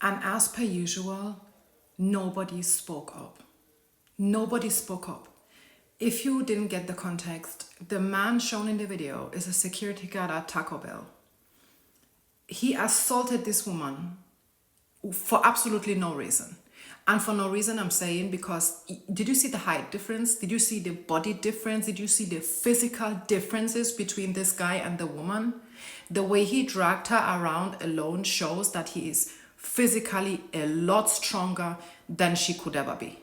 And as per usual, nobody spoke up. Nobody spoke up. If you didn't get the context, the man shown in the video is a security guard at Taco Bell. He assaulted this woman for absolutely no reason. And for no reason, I'm saying, because did you see the height difference? Did you see the body difference? Did you see the physical differences between this guy and the woman? The way he dragged her around alone shows that he is physically a lot stronger than she could ever be.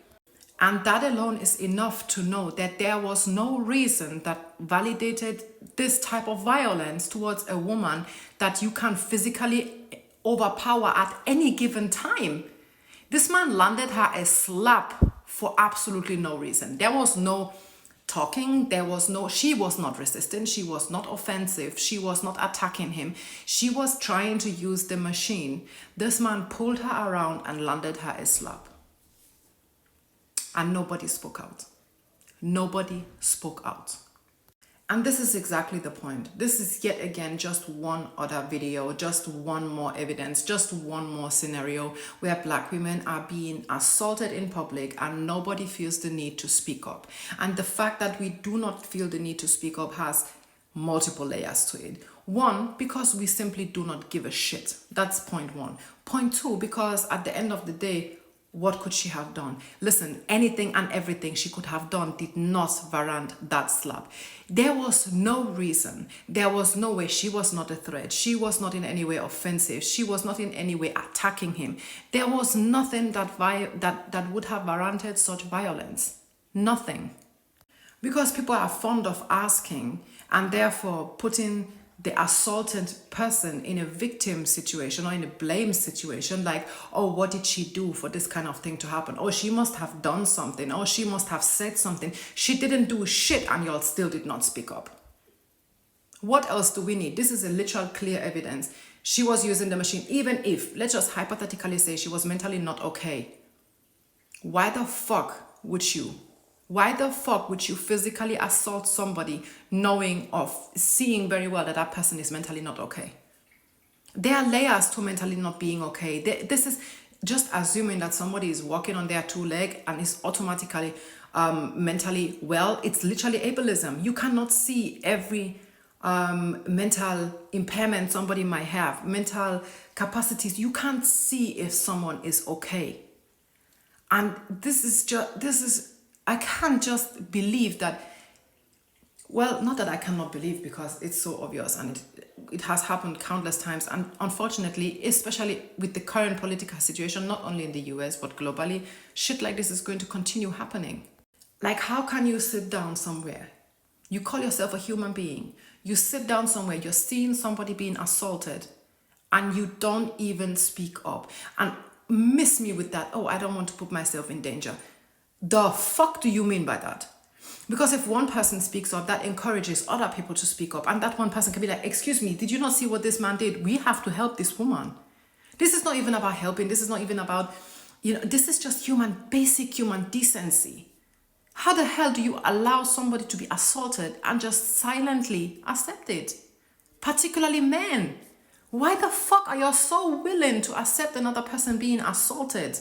And that alone is enough to know that there was no reason that validated this type of violence towards a woman that you can physically overpower at any given time. This man landed her a slap for absolutely no reason. There was no talking, she was not resistant, she was not offensive, she was not attacking him. She was trying to use the machine. This man pulled her around and landed her a slap. And nobody spoke out. Nobody spoke out. And this is exactly the point. This is yet again just one other video, just one more evidence, just one more scenario where Black women are being assaulted in public and nobody feels the need to speak up. And the fact that we do not feel the need to speak up has multiple layers to it. One, because we simply do not give a shit. That's point one. Point two, because at the end of the day, what could she have done? Listen, anything and everything she could have done did not warrant that slap. There was no reason. There was no way. She was not a threat. She was not in any way offensive. She was not in any way attacking him. There was nothing that would have warranted such violence. Nothing. Because people are fond of asking and therefore putting the assaulted person in a victim situation or in a blame situation, like, oh, what did she do for this kind of thing to happen? Oh, she must have done something. Oh, she must have said something. She didn't do shit and y'all still did not speak up. What else do we need? This is a literal clear evidence. She was using the machine. Even if, let's just hypothetically say she was mentally not okay. Why the fuck would you physically assault somebody seeing very well that that person is mentally not okay? There are layers to mentally not being okay. This is just assuming that somebody is walking on their two legs and is automatically mentally well. It's literally ableism. You cannot see every mental impairment somebody might have, mental capacities. You can't see if someone is okay. And I can't just believe that, well, not that I cannot believe because it's so obvious and it has happened countless times. And unfortunately, especially with the current political situation, not only in the US, but globally, shit like this is going to continue happening. Like, how can you sit down somewhere? You call yourself a human being. You sit down somewhere, you're seeing somebody being assaulted and you don't even speak up. And miss me with that, oh, I don't want to put myself in danger. The fuck do you mean by that? Because if one person speaks up, that encourages other people to speak up. And that one person can be like, excuse me, did you not see what this man did? We have to help this woman. This is not even about helping. This is not even about, this is just basic human decency. How the hell do you allow somebody to be assaulted and just silently accept it? Particularly men. Why the fuck are you so willing to accept another person being assaulted?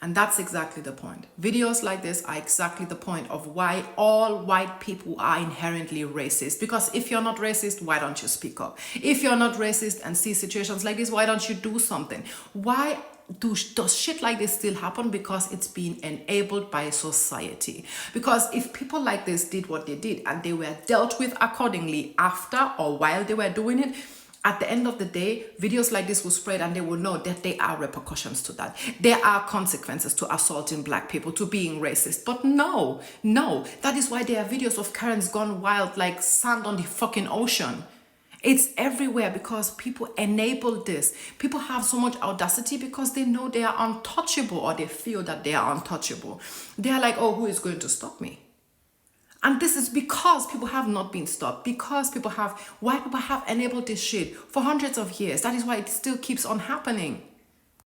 And that's exactly the point. Videos like this are exactly the point of why all white people are inherently racist. Because if you're not racist, why don't you speak up? If you're not racist and see situations like this, why don't you do something? Why does shit like this still happen? Because it's being enabled by society. Because if people like this did what they did and they were dealt with accordingly after or while they were doing it, at the end of the day, videos like this will spread and they will know that there are repercussions to that. There are consequences to assaulting Black people, to being racist. But no. That is why there are videos of Karens gone wild like sand on the fucking ocean. It's everywhere because people enable this. People have so much audacity because they know they are untouchable or they feel that they are untouchable. They are like, oh, who is going to stop me? And this is because people have not been stopped, because white people have enabled this shit for hundreds of years. That is why it still keeps on happening.